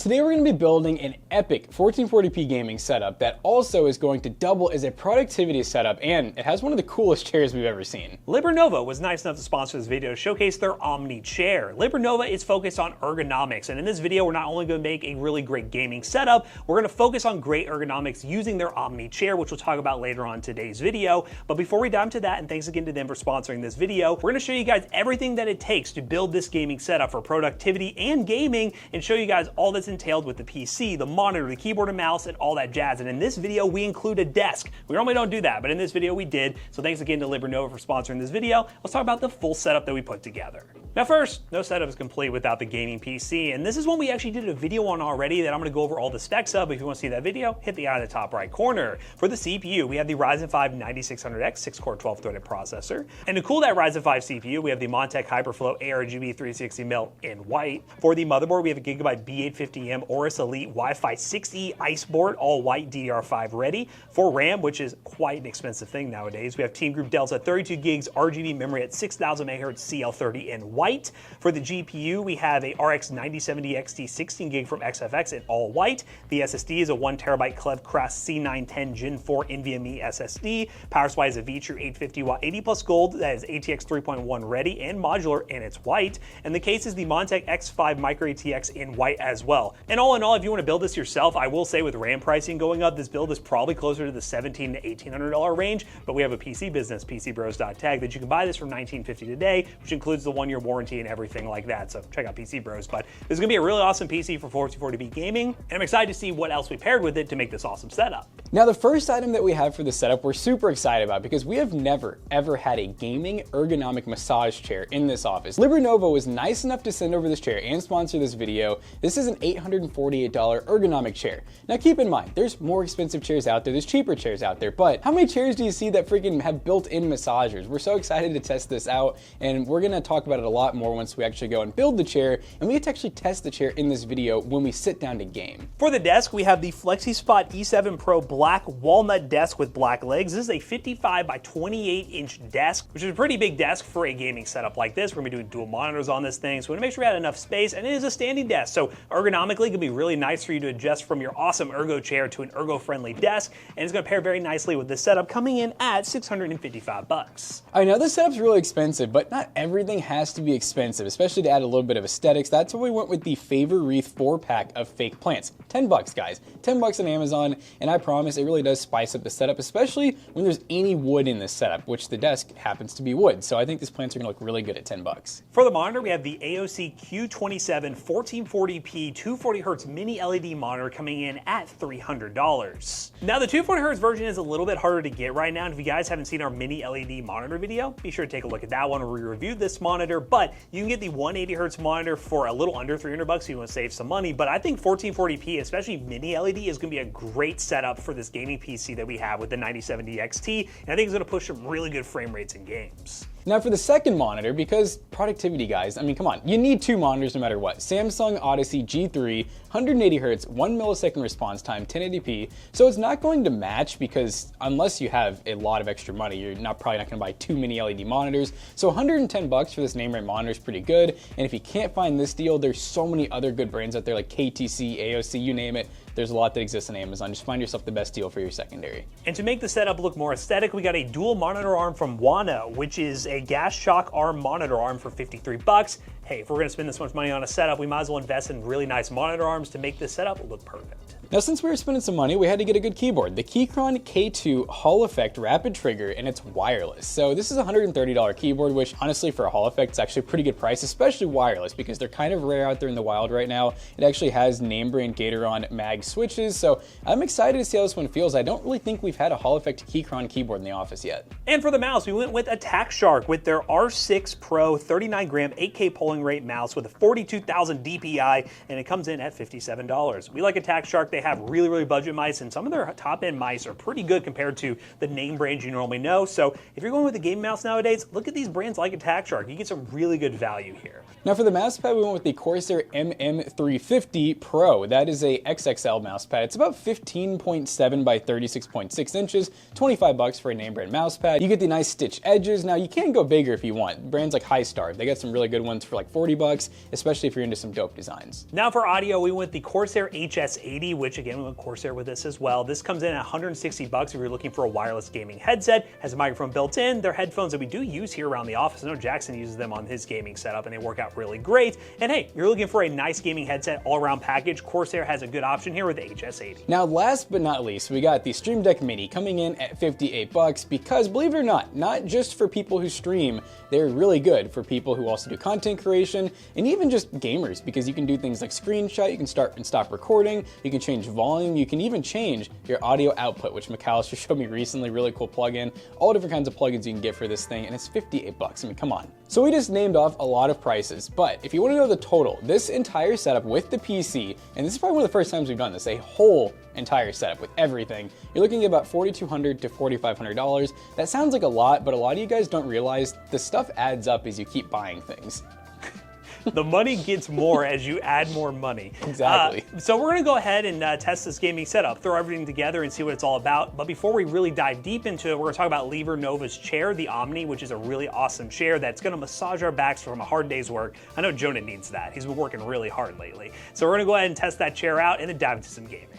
Today we're going to be building an epic 1440p gaming setup that also is going to double as a productivity setup, and it has one of the coolest chairs we've ever seen. Liber Novo was nice enough to sponsor this video to showcase their Omni chair. Liber Novo is focused on ergonomics, and in this video we're not only going to make a really great gaming setup, we're going to focus on great ergonomics using their Omni chair, which we'll talk about later on in today's video. But before we dive into that, and thanks again to them for sponsoring this video, we're going to show you guys everything that it takes to build this gaming setup for productivity and gaming, and show you guys all that's entailed with the PC, the monitor, the keyboard and mouse, and all that jazz. And in this video, we include a desk. We normally don't do that, but in this video we did. So thanks again to Liber Novo for sponsoring this video. Let's talk about the full setup that we put together. Now first, no setup is complete without the gaming PC, and this is one we actually did a video on already that I'm going to go over all the specs of. If you want to see that video, hit the eye in the top right corner. For the CPU, we have the Ryzen 5 9600X 6-core 12-threaded processor. And to cool that Ryzen 5 CPU, we have the Montech Hyperflow ARGB 360mm in white. For the motherboard, we have a Gigabyte B850M Aorus Elite Wi-Fi 6E Ice board, all white, DDR5 ready. For RAM, which is quite an expensive thing nowadays, we have Team Group Delta 32 gigs RGB memory at 6000 MHz CL30 in white. For the GPU, we have a RX 9070 XT 16 gig from XFX in all white. The SSD is a 1TB Clevcraft C910 Gen 4 NVMe SSD. Power supply is a VTrue 850 watt 80 plus gold that is ATX 3.1 ready and modular, and it's white. And the case is the Montech X5 Micro ATX in white as well. And all in all, if you want to build this yourself, I will say with RAM pricing going up, this build is probably closer to the $1,700 to $1,800 range, but we have a PC business, PCBros.tag, that you can buy this for $19.50 today, which includes the 1-year warranty and everything like that. So check out PC Bros. But this is going to be a really awesome PC for 1440p gaming, and I'm excited to see what else we paired with it to make this awesome setup. Now the first item that we have for the setup we're super excited about because we have never ever had a gaming ergonomic massage chair in this office. Liber Novo was nice enough to send over this chair and sponsor this video. This is an $848 ergonomic chair. Now keep in mind, there's more expensive chairs out there, there's cheaper chairs out there, but how many chairs do you see that freaking have built-in massagers? We're so excited to test this out, and we're gonna talk about it a lot more once we actually go and build the chair, and we get to actually test the chair in this video when we sit down to game. For the desk, we have the FlexiSpot E7 Pro black walnut desk with black legs. This is a 55 by 28 inch desk, which is a pretty big desk for a gaming setup like this. We're gonna be doing dual monitors on this thing, so we wanna make sure we had enough space, and it is a standing desk, so ergonomically it can be really nice for you to adjust from your awesome Ergo chair to an Ergo-friendly desk, and it's gonna pair very nicely with this setup coming in at $655. I know this setup's really expensive, but not everything has to be expensive, especially to add a little bit of aesthetics. That's why we went with the Favor Wreath 4-pack of fake plants. $10 guys, $10 on Amazon, and I promise it really does spice up the setup, especially when there's any wood in this setup, which the desk happens to be wood. So I think these plants are gonna look really good at $10. For the monitor, we have the AOC Q27 1440p 240Hz mini LED monitor coming in at $300. Now the 240Hz version is a little bit harder to get right now, and if you guys haven't seen our mini LED monitor video, be sure to take a look at that one where we reviewed this monitor, but you can get the 180Hz monitor for a little under $300 if you want to save some money. But I think 1440p, especially mini LED, is going to be a great setup for this gaming PC that we have with the 9070 XT, and I think it's going to push some really good frame rates in games. Now for the second monitor, because productivity guys, I mean come on, you need two monitors no matter what. Samsung Odyssey G3, 180Hz, 1 millisecond response time, 1080p, so it's not going to match because unless you have a lot of extra money, you're probably not going to buy two mini LED monitors. So $110 for this name brand monitor is pretty good, and if you can't find this deal, there's so many other good brands out there like KTC, AOC, you name it. There's a lot that exists on Amazon. Just find yourself the best deal for your secondary. And to make the setup look more aesthetic, we got a dual monitor arm from Wano, which is a gas shock arm monitor arm for $53. Hey, if we're gonna spend this much money on a setup, we might as well invest in really nice monitor arms to make this setup look perfect. Now since we were spending some money, we had to get a good keyboard. The Keychron K2 Hall Effect Rapid Trigger, and it's wireless. So this is a $130 keyboard, which honestly for a Hall Effect is actually a pretty good price, especially wireless, because they're kind of rare out there in the wild right now. It actually has name brand Gatoron mag switches, so I'm excited to see how this one feels. I don't really think we've had a Hall Effect Keychron keyboard in the office yet. And for the mouse, we went with Attack Shark with their R6 Pro 39-gram 8K polling rate mouse with a 42,000 DPI, and it comes in at $57. We like Attack Shark. They They have really budget mice, and some of their top-end mice are pretty good compared to the name brands you normally know. So if you're going with a gaming mouse nowadays, look at these brands like Attack Shark. You get some really good value here. Now for the mousepad, we went with the Corsair MM350 Pro. That is a XXL mousepad. It's about 15.7 by 36.6 inches, 25 bucks for a name brand mousepad. You get the nice stitch edges. Now you can go bigger if you want. Brands like Highstar, they got some really good ones for like 40 bucks, especially if you're into some dope designs. Now for audio, we went the Corsair HS80, which again, we went Corsair with this as well. This comes in at 160 bucks if you're looking for a wireless gaming headset. Has a microphone built in. They're headphones that we do use here around the office. I know Jackson uses them on his gaming setup and they work out really great. And hey, you're looking for a nice gaming headset all-around package, Corsair has a good option here with the HS80. Now last but not least, we got the Stream Deck Mini coming in at 58 bucks because believe it or not just for people who stream, they're really good for people who also do content creation and even just gamers, because you can do things like screenshot, you can start and stop recording, you can change volume, you can even change your audio output, which McAllister showed me recently, really cool plugin, all different kinds of plugins you can get for this thing, and it's 58 bucks. I mean, come on. So we just named off a lot of prices, but if you want to know the total, this entire setup with the PC, and this is probably one of the first times we've done this, a whole entire setup with everything, you're looking at about $4,200 to $4,500. That sounds like a lot, but a lot of you guys don't realize the stuff adds up as you keep buying things. The money gets more as you add more money. Exactly. So we're gonna go ahead and test this gaming setup, throw everything together and see what it's all about. But before we really dive deep into it, we're gonna talk about Liber Novo's chair, the Omni, which is a really awesome chair that's gonna massage our backs from a hard day's work. I know Jonah needs that. He's been working really hard lately. So we're gonna go ahead and test that chair out and then dive into some gaming.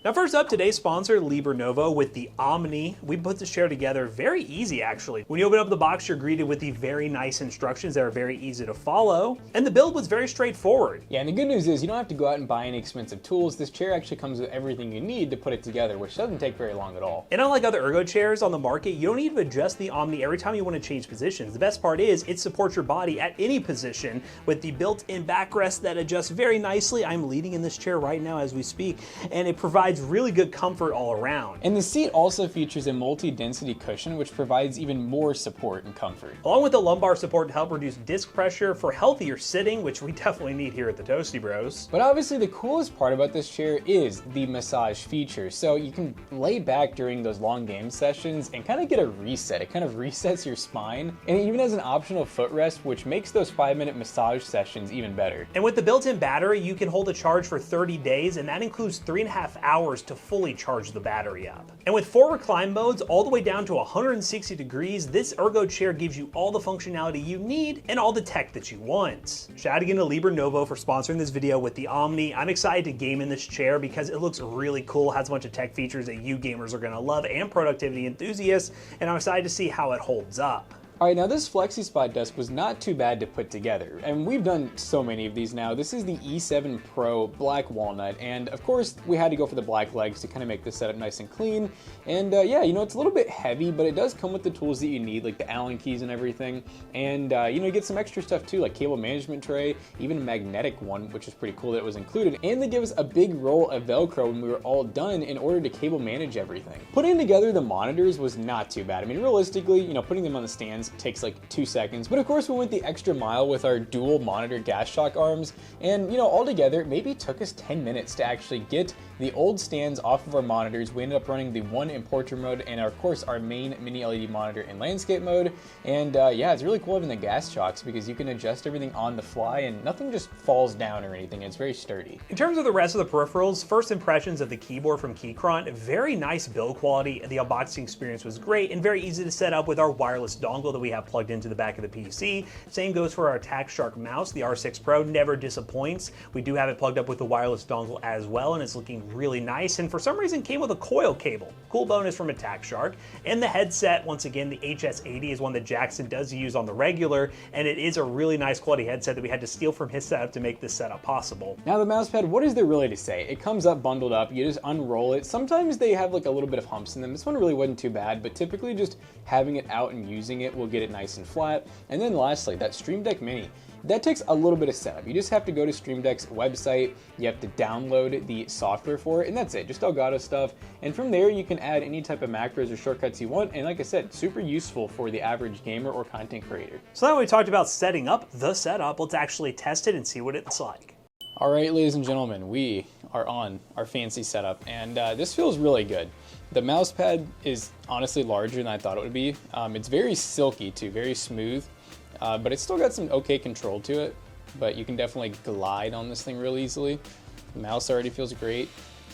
Now first up, today's sponsor, Liber Novo with the Omni. We put this chair together very easy actually. When you open up the box, you're greeted with the very nice instructions that are very easy to follow. And the build was very straightforward. Yeah, and the good news is you don't have to go out and buy any expensive tools. This chair actually comes with everything you need to put it together, which doesn't take very long at all. And unlike other Ergo chairs on the market, you don't need to adjust the Omni every time you want to change positions. The best part is it supports your body at any position with the built-in backrest that adjusts very nicely. I'm leaning in this chair right now as we speak, and it provides really good comfort all around. And the seat also features a multi-density cushion, which provides even more support and comfort. Along with the lumbar support to help reduce disc pressure for healthier sitting, which we definitely need here at the Toasty Bros. But obviously the coolest part about this chair is the massage feature. So you can lay back during those long game sessions and kind of get a reset. It kind of resets your spine. And it even has an optional footrest, which makes those 5-minute massage sessions even better. And with the built-in battery, you can hold a charge for 30 days, and that includes 3.5 hours to fully charge the battery up. And with 4 recline modes all the way down to 160 degrees, this Ergo chair gives you all the functionality you need and all the tech that you want. Shout out again to Liber Novo for sponsoring this video with the Omni. I'm excited to game in this chair because it looks really cool, has a bunch of tech features that you gamers are gonna love and productivity enthusiasts, and I'm excited to see how it holds up. All right, now this FlexiSpot desk was not too bad to put together, and we've done so many of these now. This is the E7 Pro Black Walnut, and of course we had to go for the black legs to kind of make this setup nice and clean. And yeah, you know, it's a little bit heavy, but it does come with the tools that you need, like the Allen keys and everything. And you know, you get some extra stuff too, like cable management tray, even a magnetic one, which is pretty cool that it was included. And they give us a big roll of Velcro when we were all done in order to cable manage everything. Putting together the monitors was not too bad. I mean, realistically, you know, putting them on the stands takes like 2 seconds, but of course we went the extra mile with our dual monitor gas shock arms, and you know, altogether it maybe took us 10 minutes to actually get the old stands off of our monitors. We ended up running the one in portrait mode and of course our main mini LED monitor in landscape mode. And yeah, it's really cool having the gas shocks because you can adjust everything on the fly and nothing just falls down or anything. It's very sturdy. In terms of the rest of the peripherals, first impressions of the keyboard from Keychron, very nice build quality. The unboxing experience was great and very easy to set up with our wireless dongle that we have plugged into the back of the PC. Same goes for our Attack Shark mouse. The R6 Pro never disappoints. We do have it plugged up with the wireless dongle as well, and it's looking really nice, and for some reason came with a coil cable. Cool bonus from Attack Shark. And the headset, once again, the HS80 is one that Jackson does use on the regular, and it is a really nice quality headset that we had to steal from his setup to make this setup possible. Now the mousepad, what is there really to say? It comes up bundled up, you just unroll it. Sometimes they have like a little bit of humps in them. This one really wasn't too bad, but typically just having it out and using it will get it nice and flat. And then lastly, that Stream Deck Mini. That takes a little bit of setup. You just have to go to Stream Deck's website, you have to download the software for it, and that's it, just Elgato stuff. And from there, you can add any type of macros or shortcuts you want, and like I said, super useful for the average gamer or content creator. So now we talked about setting up the setup, let's actually test it and see what it's like. All right, ladies and gentlemen, we are on our fancy setup, and this feels really good. The mouse pad is honestly larger than I thought it would be. It's very silky too, very smooth, but it's still got some okay control to it, but you can definitely glide on this thing real easily. The mouse already feels great.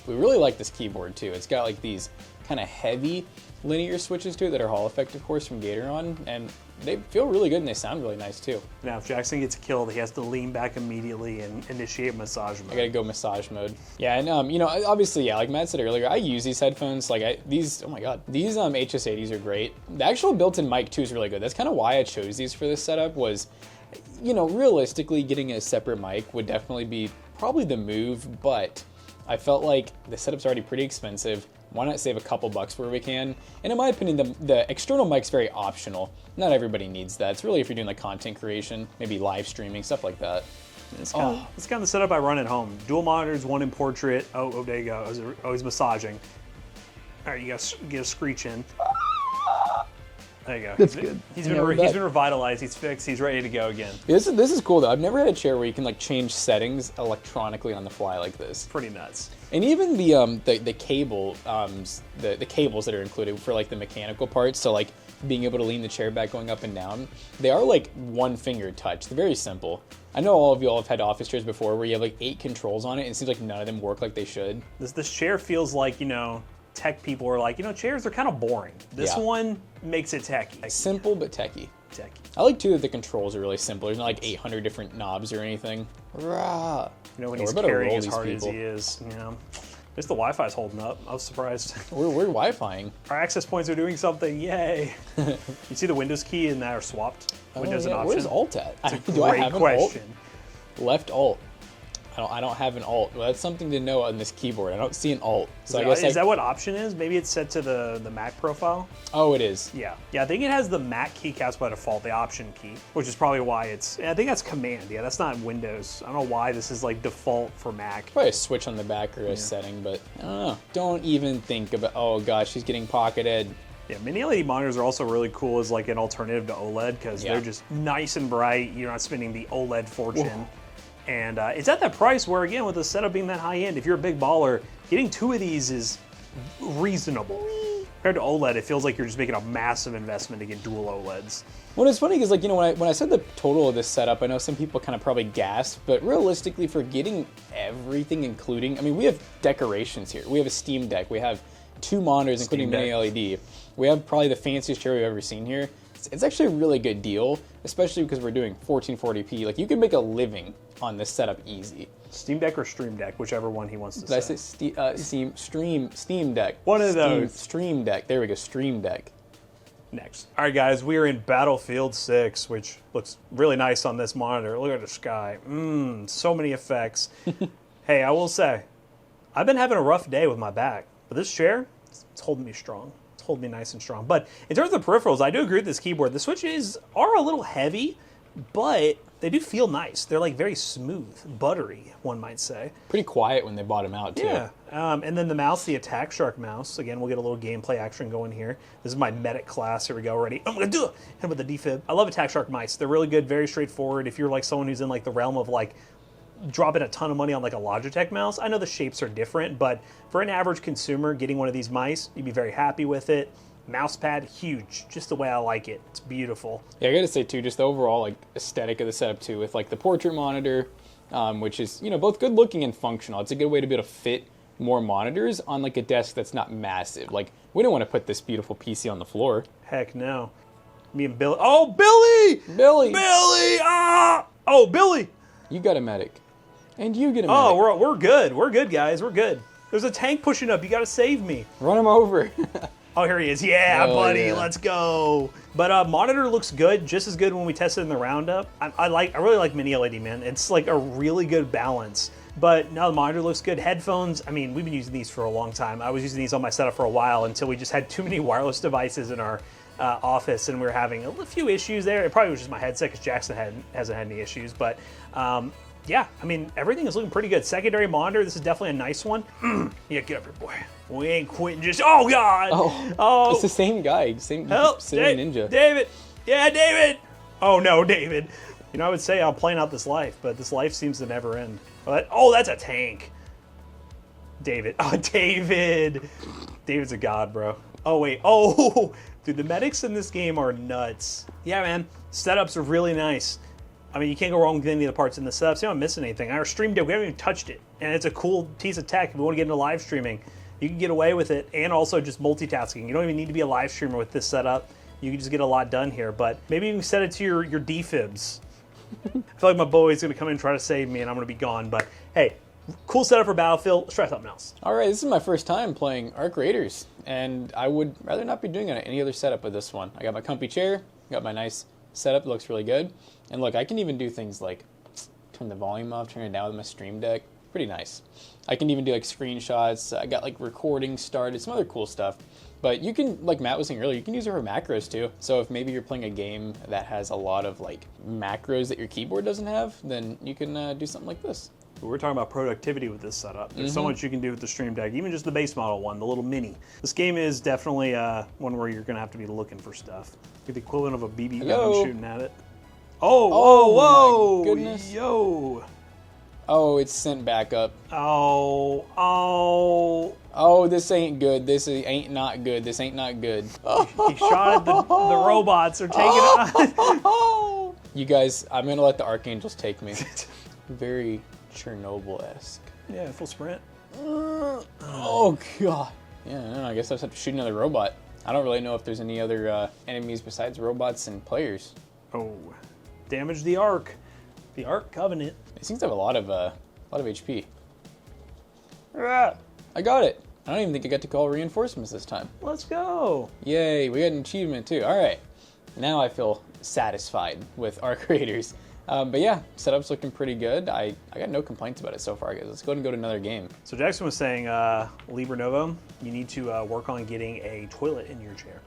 We really like this keyboard too. It's got like these kind of heavy linear switches to it that are Hall effect, of course, from Gatoron, and they feel really good and they sound really nice too. Now, if Jackson gets killed, he has to lean back immediately and initiate massage mode. I gotta go massage mode. Yeah, and you know, obviously, yeah, like Matt said earlier, I use these headphones. Like these, oh my god, these HS80s are great. The actual built-in mic too is really good. That's kind of why I chose these for this setup. Was, you know, realistically, getting a separate mic would definitely be probably the move, but I felt like the setup's already pretty expensive. Why not save a couple bucks where we can? And in my opinion, the external mic's very optional. Not everybody needs that. It's really if you're doing like content creation, maybe live streaming, stuff like that. It's kind of the setup I run at home. Dual monitors, one in portrait. Oh, there you go. He's massaging. All right, you got to screech in. There you go. That's good. He's been revitalized. He's fixed. He's ready to go again. This is cool though. I've never had a chair where you can like change settings electronically on the fly like this. Pretty nuts. And even the cable, the cables that are included for like the mechanical parts, so like being able to lean the chair back going up and down, they are like one finger touch. They're very simple. I know all of you all have had office chairs before where you have like 8 controls on it, and it seems like none of them work like they should. This chair feels like, you know, tech people are like, you know, chairs are kind of boring. This one makes it techy. Simple but techy. Techy. I like too that the controls are really simple. There's not like 800 different knobs or anything. Rah. You know, when he's carrying as hard as he is, you know. Just the Wi-Fi's holding up. I was surprised. We're Wi-Fiing. Our access points are doing something. Yay. You see the Windows key and that are swapped? Windows and option. Where's Alt at? It's a Do I great have question. An Alt? Left Alt. I don't have an Alt. Well, that's something to know on this keyboard. I don't see an Alt. So I guess is that what option is? Maybe it's set to the Mac profile? Oh, it is. Yeah. Yeah, I think it has the Mac keycaps by default, the option key, which is probably why it's, I think that's command. Yeah, that's not Windows. I don't know why this is like default for Mac. Probably a switch on the back or a setting, but I don't know. Don't even think about, oh gosh, he's getting pocketed. Yeah, mini LED monitors are also really cool as like an alternative to OLED because they're just nice and bright. You're not spending the OLED fortune. Whoa. And it's at that price where, again, with the setup being that high end, if you're a big baller, getting 2 of these is reasonable. Compared to OLED, it feels like you're just making a massive investment to get dual OLEDs. Well, it's funny because, like, you know, when I said the total of this setup, I know some people kind of probably gasped, but realistically, for getting everything, including, I mean, we have decorations here. We have a Steam Deck. We have 2 monitors, including mini LED. We have probably the fanciest chair we've ever seen here. It's actually a really good deal, especially because we're doing 1440p. Like, you can make a living on this setup easy. Steam Deck or Stream Deck, whichever one he wants to say. Did I say Steam Deck? One of those. Stream Deck. There we go, Stream Deck. Next. All right, guys, we are in Battlefield 6, which looks really nice on this monitor. Look at the sky. So many effects. Hey, I will say, I've been having a rough day with my back, but this chair, it's holding me strong. Hold me nice and strong. But in terms of the peripherals, I do agree with this keyboard. The switches are a little heavy, but they do feel nice. They're like very smooth, buttery, one might say. Pretty quiet when they bottom out too. Yeah. And then the mouse, the Attack Shark mouse. Again, we'll get a little gameplay action going here. This is my medic class. Here we go. Ready? I'm gonna do it. Hit with the defib. I love Attack Shark mice. They're really good, very straightforward. If you're like someone who's in like the realm of like dropping a ton of money on like a Logitech mouse. I know the shapes are different, but for an average consumer getting one of these mice, you'd be very happy with it. Mouse pad, huge, just the way I like it. It's beautiful. Yeah, I gotta say too, just the overall like aesthetic of the setup too, with like the portrait monitor, which is, you know, both good looking and functional. It's a good way to be able to fit more monitors on like a desk that's not massive. Like, we don't want to put this beautiful PC on the floor. Heck no. Me and Billy. Oh, Billy! Billy! Ah! Oh, Billy! You got a medic. And you get a medic. Oh, we're good. We're good, guys. We're good. There's a tank pushing up. You got to save me. Run him over. Oh, here he is. Yeah, buddy. Yeah. Let's go. But monitor looks good. Just as good when we tested in the roundup. I really like mini LED, man. It's like a really good balance. But now the monitor looks good. Headphones, I mean, we've been using these for a long time. I was using these on my setup for a while until we just had too many wireless devices in our office, and we were having a few issues there. It probably was just my headset because Jackson hasn't had any issues. But yeah, I mean, everything is looking pretty good. Secondary monitor, this is definitely a nice one. Yeah, get up here, boy. We ain't quitting just, oh, God. Oh. It's the same guy, same ninja. David. Yeah, David. Oh, no, David. You know, I would say I'm playing out this life, but this life seems to never end. Oh, that's a tank. David. Oh, David. David's a god, bro. Oh, wait. Oh, dude, the medics in this game are nuts. Yeah, man. Setups are really nice. I mean, you can't go wrong with any of the parts in the setups. You're not missing anything. Our stream deck, we haven't even touched it. And it's a cool piece of tech if you want to get into live streaming. You can get away with it, and also just multitasking. You don't even need to be a live streamer with this setup. You can just get a lot done here. But maybe you can set it to your defibs. I feel like my boy's going to come in and try to save me, and I'm going to be gone. But hey, cool setup for Battlefield. Let's try something else. All right, this is my first time playing Arc Raiders, and I would rather not be doing any other setup with this one. I got my comfy chair, got my nice setup, it looks really good. And look, I can even do things like turn the volume off, turn it down with my stream deck. Pretty nice. I can even do like screenshots. I got like recording started, some other cool stuff. But you can, like Matt was saying earlier, you can use it for macros too. So if maybe you're playing a game that has a lot of like macros that your keyboard doesn't have, then you can do something like this. We're talking about productivity with this setup. There's so much you can do with the Stream Deck, even just the base model one, the little mini. This game is definitely one where you're going to have to be looking for stuff. Get the equivalent of a BB gun shooting at it. Oh, whoa, my goodness. Yo. Oh, it's sent back up. Oh, this ain't good. This ain't not good. This ain't not good. He shot at the robots. They're taking it on. You guys, I'm going to let the Archangels take me. Very Chernobyl-esque. Yeah, full sprint. Oh, God. Yeah, no, I guess I just have to shoot another robot. I don't really know if there's any other enemies besides robots and players. Oh, damage the Ark. The Ark Covenant. It seems to have a lot of HP. I got it. I don't even think I got to call reinforcements this time. Let's go. Yay, we got an achievement too. All right. Now I feel satisfied with Arc Raiders. But yeah, setup's looking pretty good. I got no complaints about it so far, guys. Let's go ahead and go to another game. So Jackson was saying, Liber Novo, you need to work on getting a toilet in your chair.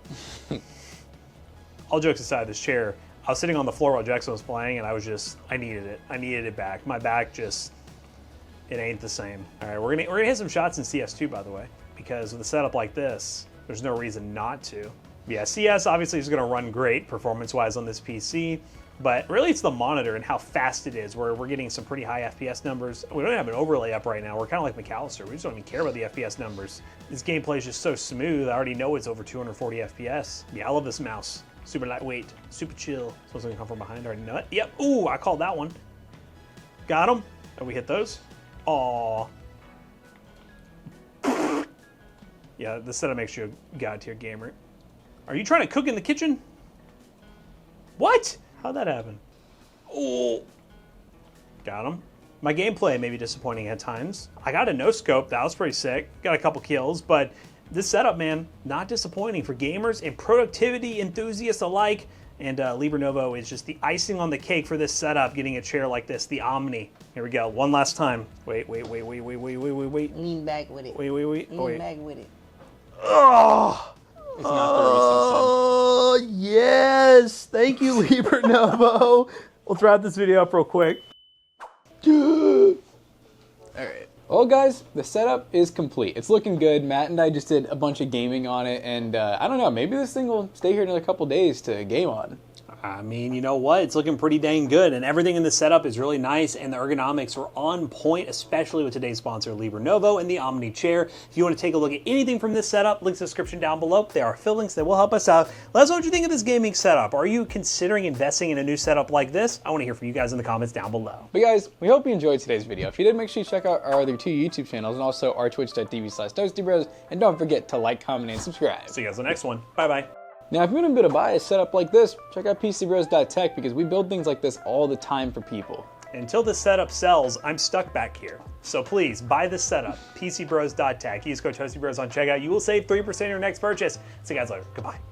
All jokes aside, this chair, I was sitting on the floor while Jackson was playing, and I needed it. I needed it back. My back just, it ain't the same. All right, we're gonna hit some shots in CS2, by the way, because with a setup like this, there's no reason not to. Yeah, CS obviously is gonna run great performance-wise on this PC, but really it's the monitor and how fast it is, where we're getting some pretty high FPS numbers. We don't have an overlay up right now. We're kind of like McAllister. We just don't even care about the FPS numbers. This gameplay is just so smooth. I already know it's over 240 FPS. Yeah, I love this mouse. Super lightweight, super chill. Supposed to come from behind, already know it. Yep, ooh, I called that one. Got him. And we hit those. Aww. Yeah, the setup makes you a god-tier gamer. Are you trying to cook in the kitchen? What? How'd that happen? Oh. Got him. My gameplay may be disappointing at times. I got a no-scope. That was pretty sick. Got a couple kills, but this setup, man, not disappointing for gamers and productivity enthusiasts alike. And Liber Novo is just the icing on the cake for this setup, getting a chair like this, the Omni. Here we go, one last time. Wait. Lean back with it. Wait. Lean back with it. Oh! It's not the Oh, yes! Thank you, Liber Novo. Let's wrap this video up real quick. All right. Well, guys, the setup is complete. It's looking good. Matt and I just did a bunch of gaming on it, and I don't know, maybe this thing will stay here another couple days to game on. I mean, you know what? It's looking pretty dang good, and everything in the setup is really nice, and the ergonomics are on point, especially with today's sponsor, Liber Novo, and the Omni Chair. If you want to take a look at anything from this setup, links in the description down below. There are fill links that will help us out. Let us know what you think of this gaming setup. Are you considering investing in a new setup like this? I want to hear from you guys in the comments down below. But guys, we hope you enjoyed today's video. If you did, make sure you check out our other two YouTube channels, and also our twitch.tv/ToastyBros, and don't forget to like, comment, and subscribe. See you guys in the next one. Bye-bye. Now, if you want a bit of buy a setup like this, check out PCBros.tech, because we build things like this all the time for people. Until this setup sells, I'm stuck back here. So please, buy this setup, PCBros.tech. Use code ToastyBros on checkout. You will save 3% on your next purchase. See you guys later. Goodbye.